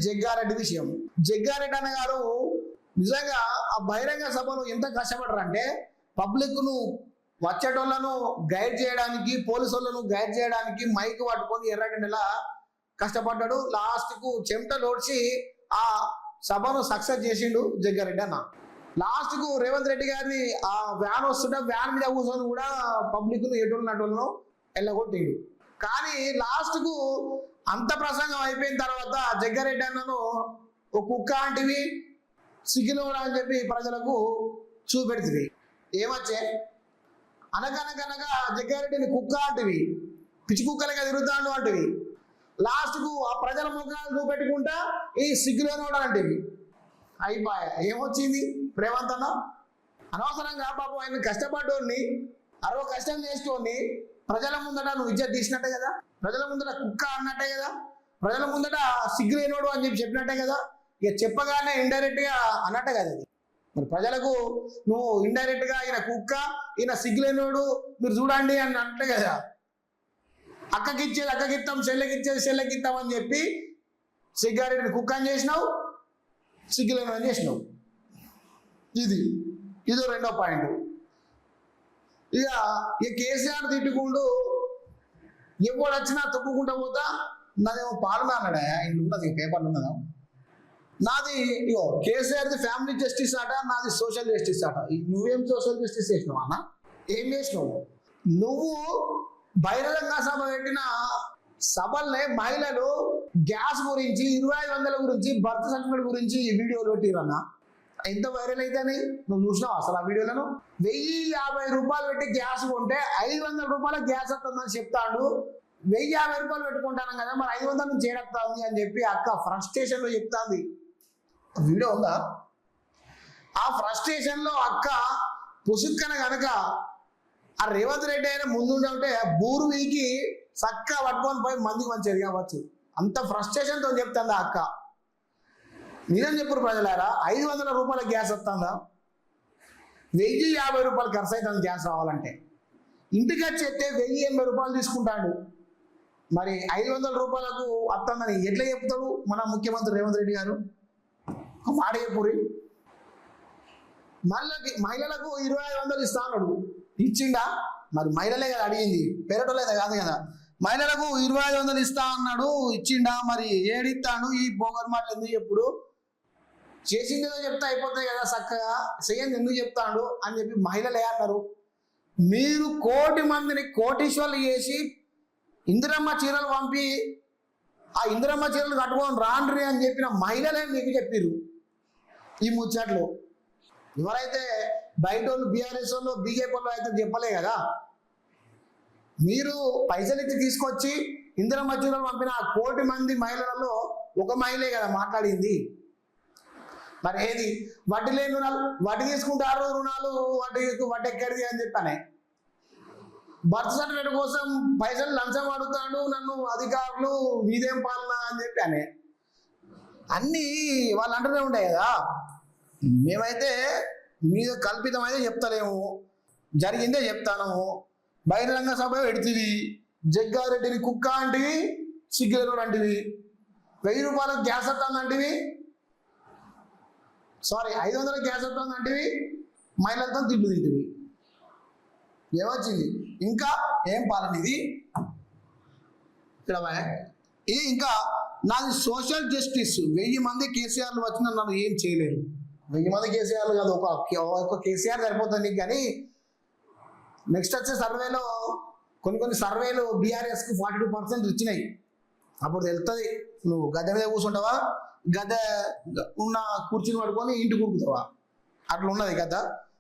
జగ్గారెడ్డి విషయం. జగ్గారెడ్డి అన్న గారు నిజంగా ఆ బహిరంగ సభలో ఎంత కష్టపడరంటే పబ్లిక్ ను వచ్చేటోళ్లను గైడ్ చేయడానికి, పోలీసు వాళ్ళను గైడ్ చేయడానికి మైక్ పట్టుకొని ఎర్రగండిలా కష్టపడ్డాడు. లాస్ట్ కు చెమట లోడ్చి ఆ సభను సక్సెస్ చేసిండు జగ్గారెడ్డి అన్న. లాస్ట్ కు రేవంత్ రెడ్డి గారిని ఆ వ్యాన్ వస్తుంటే వ్యాన్ మీద కూర్చొని కూడా పబ్లిక్ ను ఎటున్నటోళ్ళను వెళ్ళగొట్టిండు. కానీ లాస్ట్ కు అంత ప్రసంగం అయిపోయిన తర్వాత జగ్గారెడ్డి అన్నను ఒక కుక్క అంటివి సిగ్గులో అని చెప్పి ప్రజలకు చూపెడుతుంది. ఏమొచ్చే అనగనగనగా జగ్గారెడ్డిని కుక్క అంటివి, పిచ్చి కుక్కలుగా తిరుగుతాడు అంటివి. లాస్ట్ కు ఆ ప్రజల ముఖాలు చూపెట్టుకుంటా ఈ సిగ్గులోనే అంటివి. అయిపోయా. ఏమొచ్చింది రేవంత్ అన్న? అనవసరంగా పాపం ఆయన కష్టపడ్డోడిని, అరవ కష్టం చేసేటోడిని ప్రజల ముందట నువ్వు ఇజ్జత్ తీసినట్టే కదా, ప్రజల ముందట కుక్క అన్నట్టే కదా, ప్రజల ముందట సిగ్గులేనోడు అని చెప్పి చెప్పినట్టే కదా. ఇక చెప్పగానే ఇండైరెక్ట్ గా అన్నట్టే కదా అది. మరి ప్రజలకు నువ్వు ఇండైరెక్ట్ గా ఈయన కుక్క, ఈయన సిగ్గులేనోడు, మీరు చూడండి అని అంటే కదా. అక్కకిచ్చేది అక్కకిస్తాం, చెల్లెకిచ్చేది చెల్లెకిస్తాం అని చెప్పి జగ్గారెడ్డిని కుక్క అని చేసినావు, సిగ్గులేను అని చేసినావు. ఇదో రెండో పాయింట్. ఇక కేసీఆర్ తిట్టుకుంటూ ఎవడు వచ్చినా తొక్కుకుంటా పోతా, నాదేమో పాలన అన్నాడా, ఇంట్లో ఉన్నది పేపర్లు ఉన్నదా, నాది ఇగో కేసీఆర్ది ఫ్యామిలీ జస్టిస్ ఆట, నాది సోషల్ జస్టిస్ ఆట. నువ్వేం సోషల్ జస్టిస్ చేసినావు అన్న? ఏం చేసినావు నువ్వు? బహిరంగ సభ పెట్టిన సభల్నే మహిళలు గ్యాస్ గురించి, 2500 గురించి, బర్త్ సర్టిఫికేట్ గురించి ఈ వీడియోలు పెట్టిరన్న. ఎంత వైరల్ అయితేనే నువ్వు చూసినావు అసలు ఆ వీడియోలను? 1050 రూపాయలు పెట్టి గ్యాస్ కొంటే 500 రూపాయల గ్యాస్ వస్తుందని చెప్తాడు. 1050 రూపాయలు పెట్టుకుంటాను కదా, మరి 500 నుంచి ఏడొస్తుంది అని చెప్పి అక్క ఫ్రస్ట్రేషన్ లో చెప్తాంది. వీడియో ఉందా? ఆ ఫ్రస్ట్రేషన్ లో అక్క పుసుక్కన కనుక ఆ రేవంత్ రెడ్డి అయినా ముందుండే ఉంటే బూరు వీకి చక్క పట్టుకొని పోయి మందికి మంచిది కావచ్చు. అంత ఫ్రస్ట్రేషన్ తో చెప్తాందా అక్క. నిజం చెప్పురు ప్రజలారా, 500 రూపాయల గ్యాస్ వస్తుందా? 1050 రూపాయలు ఖర్చు అవుతుంది గ్యాస్ రావాలంటే. ఇంటికి వచ్చి ఎత్తే 1080 రూపాయలు తీసుకుంటాడు. మరి 500 రూపాయలకు వస్తుందని ఎట్లా చెప్తాడు మన ముఖ్యమంత్రి రేవంత్ రెడ్డి గారు? మాట చెప్పురి. మహిళలకు 2500 ఇస్తా అన్నాడు, ఇచ్చిండా? మరి మహిళలే కదా అడిగింది, పేరటోలేదా కాదు కదా. మహిళలకు 2500 ఇస్తా అన్నాడు, ఇచ్చిండా? మరి ఏడిస్తాడు? ఈ బోగర్ మాటలు ఎందుకు చెప్పుడు? చేసిందేదో చెప్తే అయిపోతాయి కదా, చక్కగా చేయండి ఎందుకు చెప్తాడు అని చెప్పి మహిళలే అన్నారు. మీరు 1,00,00,000 మందిని కోటీశ్వర్లు చేసి ఇందిరమ్మ చీరలు పంపి ఆ ఇందిరమ్మ చీరలు కట్టుకొని రాండ్రి అని చెప్పిన మహిళలే మీకు చెప్పిర్రు ఈ ముచ్చట్లు. ఎవరైతే బయట వాళ్ళు, బీఆర్ఎస్ వాళ్ళు, బీజేపీ వాళ్ళు అయితే చెప్పలే కదా. మీరు పైసలు ఇచ్చి తీసుకొచ్చి ఇందిరమ్మ చీరలు పంపిన 1,00,00,000 మంది మహిళలలో ఒక మహిళే కదా మాట్లాడింది. మరి ఏది వడ్డీ లేని రుణాలు, వడ్డీ తీసుకుంటారు రుణాలు, వడ్డీ ఎక్కడిది అని చెప్పానే. బర్త్ సర్టిఫికేట్ కోసం పైసలు లంచం అడుగుతాడు నన్ను అధికారులు, వీదేం పాలన అని చెప్పానే. అన్నీ వాళ్ళు అంటూనే ఉంటాయి కదా. మేమైతే మీద కల్పితం అయితే చెప్తలేము, జరిగిందే చెప్తాను. బహిరంగ సభ పెడుతుంది, జగ్గారెడ్డిని కుక్క అంటివి, సిగ్గులేనోడు అంటివి, 1000 రూపాయలకు గ్యాస్ వస్తుంది అంటివి, సారీ 500 గ్యాస్ వస్తుంది అంటివి, మహిళలతో తిండి తింటివి. ఏమొచ్చింది? ఇంకా ఏం పాలన ఇది? ఇది ఇంకా నాది సోషల్ జస్టిస్. 1000 మంది కేసీఆర్లు వచ్చినా నన్ను ఏం చేయలేరు. 1000 మంది కేసీఆర్లు కాదు, ఒక కేసీఆర్ సరిపోతుంది నీకు. కానీ నెక్స్ట్ వచ్చే సర్వేలో కొన్ని సర్వేలు బీఆర్ఎస్కి 42% వచ్చినాయి. అప్పుడు తెలుస్తుంది నువ్వు గద్దె మీద కూర్చుంటావా, గద్దె ఉన్న కుర్చీని పట్టుకొని ఇంటికి కూర్చుతావా. అట్లా ఉన్నది కదా.